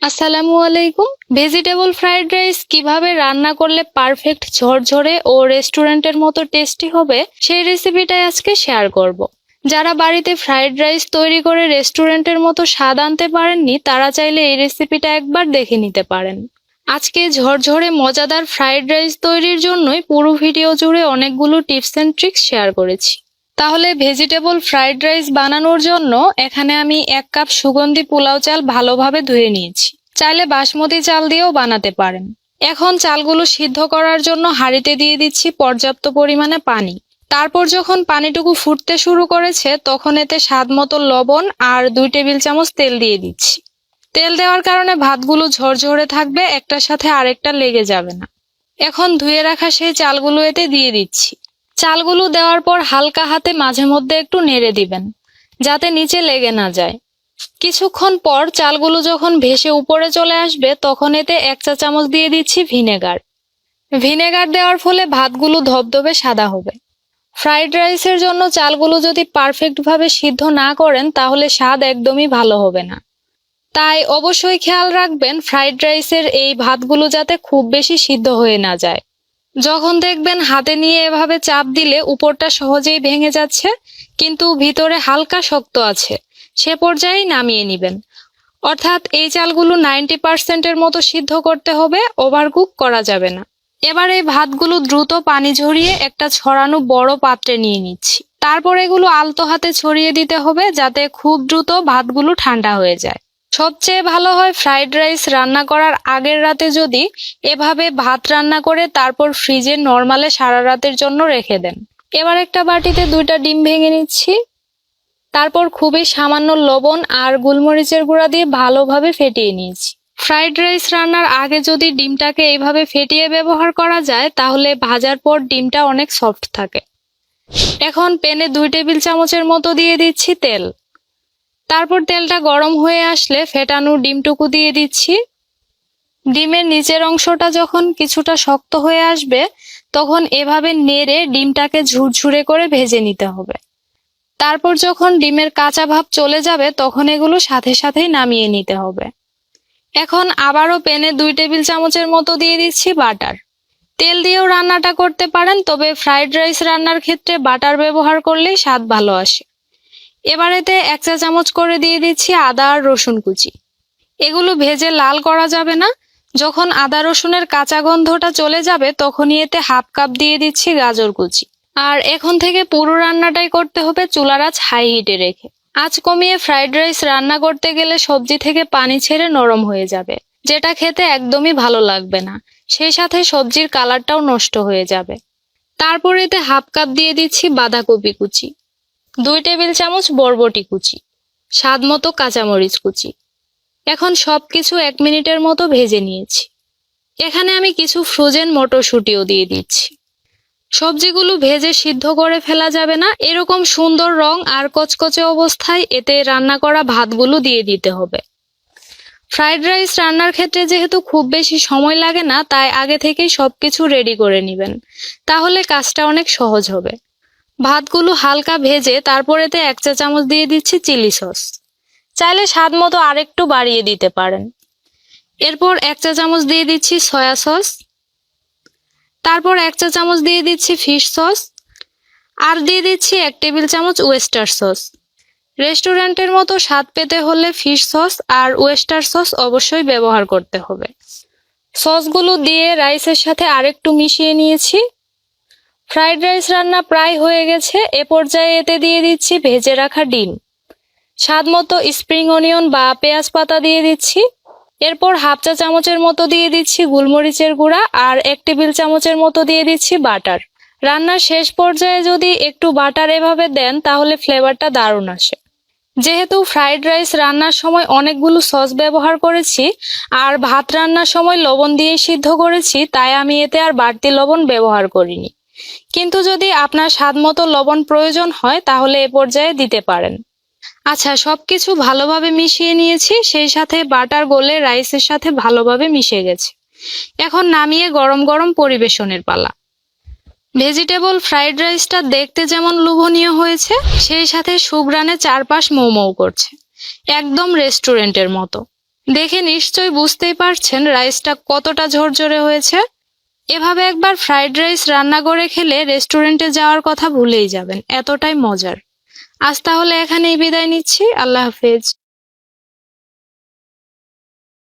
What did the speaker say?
আসসালামু আলাইকুম। Vegetable fried rice কিভাবে রান্না করলে পারফেক্ট ঝরঝরে ও রেস্টুরেন্টের মতো টেস্টি হবে সেই রেসিপিটাই আজকে শেয়ার করব। যারা বাড়িতে ফ্রাইড রাইস তৈরি করে রেস্টুরেন্টের মতো স্বাদ আনতে পারেননি তারা চাইলে এই রেসিপিটা একবার দেখে নিতে পারেন। আজকে ঝরঝরে মজাদার ফ্রাইড রাইস তৈরির জন্যই পুরো ভিডিও জুড়ে অনেকগুলো টিপস এন্ড ট্রিক্স শেয়ার করেছি। তাহলে ভেজিটেবল ফ্রাইড রাইস বানানোর জন্য এখানে আমি 1 কাপ সুগন্ধি পোলাও চাল ভালোভাবে ধুয়ে নিয়েছি। চাইলে বাসমতি চাল দিয়েও বানাতে পারেন। এখন চালগুলো সিদ্ধ করার জন্য হাঁড়িতে দিয়ে দিচ্ছি পর্যাপ্ত পরিমাণে পানি। তারপর যখন পানিটুকু ফুটতে শুরু করেছে তখন এতে স্বাদমতো লবণ আর 2 টেবিল চামচ তেল দিয়ে দিচ্ছি। তেল দেওয়ার কারণে ভাতগুলো ঝরঝরে থাকবে, একটার সাথে আরেকটা লেগে যাবে না। এখন ধুয়ে রাখা সেই চালগুলো এতে দিয়ে দিচ্ছি। চালগুলো দেওয়ার পর হালকা হাতে মাঝে মধ্যে একটু নেড়ে দিবেন যাতে নিচে লেগে না যায়। কিছুক্ষণ পর চালগুলো যখন ভেসে উপরে চলে আসবে তখন এতে 1 চা চামচ দিয়ে দিচ্ছি ভিনেগার। ভিনেগার দেওয়ার ফলে ভাতগুলো ধবধবে সাদা হবে। ফ্রাইড রাইসের জন্য চালগুলো যদি পারফেক্টভাবে সিদ্ধ না করেন তাহলে স্বাদ একদমই ভালো হবে না। তাই অবশ্যই খেয়াল রাখবেন ফ্রাইড রাইসের এই ভাতগুলো যাতে খুব বেশি সিদ্ধ হয়ে না যায়। যখন দেখবেন হাতে নিয়ে এভাবে চাপ দিলে উপরটা সহজেই ভেঙে যাচ্ছে কিন্তু ভিতরে হালকা শক্ত আছে, সে পর্যায়েই নামিয়ে নেবেন। অর্থাৎ এই চালগুলো 90% মতো সিদ্ধ করতে হবে, ওভারকুক করা যাবে না। এবার এই ভাতগুলো দ্রুত পানি ঝরিয়ে একটা ছড়ানো বড় পাত্রে নিয়ে নিচ্ছি। তারপর এগুলো আলতো হাতে ছড়িয়ে দিতে হবে যাতে খুব দ্রুত ভাতগুলো ঠান্ডা হয়ে যায়। সবচেয়ে ভালো হয় ফ্রাইড রাইস রান্না করার আগের রাতে যদি এভাবে ভাত রান্না করে তারপর ফ্রিজে নরমালে সারা রাতের জন্য রেখে দেন। এবার একটা বাটিতে 2টা ডিম ভেঙে নিচ্ছি। তারপর খুবই সামান্য লবণ আর গোলমরিচের গুঁড়া দিয়ে ভালোভাবে ফেটিয়ে নিয়েছি। ফ্রাইড রাইস রান্নার আগে যদি ডিমটাকে এইভাবে ফেটিয়ে ব্যবহার করা যায় তাহলে ভাজার পর ডিমটা অনেক সফট থাকে। এখন প্যানে 2 টেবিল চামচের মতো দিয়ে দিচ্ছি তেল। তারপর তেলটা গরম হয়ে আসলে ফেটানো ডিমটুকু দিয়ে দিচ্ছি। ডিমের নিচের অংশটা যখন কিছুটা শক্ত হয়ে আসবে তখন এভাবে নেড়ে ডিমটাকে ঝুরঝুরে করে ভেজে নিতে হবে। তারপর যখন ডিমের কাঁচা ভাব চলে যাবে তখন এগুলো সাথে সাথেই নামিয়ে নিতে হবে। এখন আবারও প্যানে 2 টেবিল চামচের মতো দিয়ে দিচ্ছি বাটার। তেল দিয়েও রান্নাটা করতে পারেন, তবে ফ্রাইড রাইস রান্নার ক্ষেত্রে বাটার ব্যবহার করলেই স্বাদ ভালো আসে। এবার এতে 1 চা চামচ করে দিয়ে দিচ্ছি আদা আর রসুন কুচি। এগুলো ভেজে লাল করা যাবে না। যখন আদা রসুনের কাঁচা গন্ধটা চলে যাবে তখনই এতে 1/2 কাপ দিয়ে দিচ্ছি গাজর কুচি। আর এখন থেকে পুরো রান্নাটাই করতে হবে চুলার আঁচ হাই হিটে রেখে। আঁচ কমিয়ে ফ্রাইড রাইস রান্না করতে গেলে সবজি থেকে পানি ছেড়ে নরম হয়ে যাবে, যেটা খেতে একদমই ভালো লাগবে না। সেই সাথে সবজির কালারটাও নষ্ট হয়ে যাবে। তারপর এতে 1/2 কাপ দিয়ে দিচ্ছি বাঁধাকপি কুচি, 2 টেবিল চামচ বরবটি কুচি, স্বাদ মতো কাঁচামরিচ কুচি। এখন সবকিছু 1 মিনিটের মতো ভেজে নিয়েছি। এখানে আমি কিছু ফ্রোজেন মটরশুঁটিও দিয়ে দিচ্ছি। সবজিগুলো ভেজে সিদ্ধ করে ফেলা যাবে না, এরকম সুন্দর রং আর কচকচে অবস্থায় এতে রান্না করা ভাতগুলো দিয়ে দিতে হবে। ফ্রাইড রাইস রান্নার ক্ষেত্রে যেহেতু খুব বেশি সময় লাগে না তাই আগে থেকেই সবকিছু রেডি করে নেবেন, তাহলে কাজটা অনেক সহজ হবে। ভাতগুলো হালকা ভেজে তারপর এতে 1 চা চামচ দিয়ে দিচ্ছি চিলি সস। চাইলে স্বাদ মতো আরেকটু বাড়িয়ে দিতে পারেন। এরপর 1 চা চামচ দিয়ে দিচ্ছি সয়া সস। তারপর 1 চা চামচ দিয়ে দিচ্ছি ফিশ সস। আর দিয়ে দিচ্ছি 1 টেবিল চামচ ওয়েস্টার সস। রেস্টুরেন্টের মতো স্বাদ পেতে হলে ফিশ সস আর ওয়েস্টার সস অবশ্যই ব্যবহার করতে হবে। সসগুলো দিয়ে রাইসের সাথে আরেকটু মিশিয়ে নিয়েছি। ফ্রাইড রাইস রান্না প্রায় হয়ে গেছে। এ পর্যায়ে এতে দিয়ে দিচ্ছি ভেজে রাখা ডিম। স্বাদ মতো স্প্রিং অনিয়ন বা পেঁয়াজ পাতা দিয়ে দিচ্ছি। এরপর 1/2 চা চামচের মতো দিয়ে দিচ্ছি গোলমরিচের গুঁড়া আর 1 টেবিল চামচের মতো দিয়ে দিচ্ছি বাটার। রান্নার শেষ পর্যায়ে যদি একটু বাটার এভাবে দেন তাহলে ফ্লেভারটা দারুণ আসে। যেহেতু ফ্রাইড রাইস রান্নার সময় অনেকগুলো সস ব্যবহার করেছি আর ভাত রান্নার সময় লবণ দিয়ে সিদ্ধ করেছি, তাই আমি এতে আর বাড়তি লবণ ব্যবহার করিনি। কিন্তু যদি আপনার স্বাদ মতো লবণ প্রয়োজন হয় তাহলে এ পর্যায়ে দিতে পারেন। আচ্ছা, সবকিছু ভালোভাবে মিশিয়ে নিয়েছি, সেই সাথে বাটার গলে রাইসের সাথে ভালোভাবে মিশে গেছে। এখন নামিয়ে গরম গরম পরিবেশনের পালা। ভেজিটেবল ফ্রাইড রাইসটা দেখতে যেমন লোভনীয় হয়েছে সেই সাথে সুঘ্রাণে চারপাশ মৌ মৌ করছে, একদম রেস্টুরেন্টের মতো। দেখে নিশ্চয়ই বুঝতেই পারছেন রাইসটা কতটা ঝরঝরে হয়েছে। এভাবে একবার ফ্রাইড রাইস রান্না করে খেলে রেস্টুরেন্টে যাওয়ার কথা ভুলেই যাবেন, এতটাই মজার। আজ তাহলে এখানেই বিদায় নিচ্ছি, আল্লাহ হাফেজ।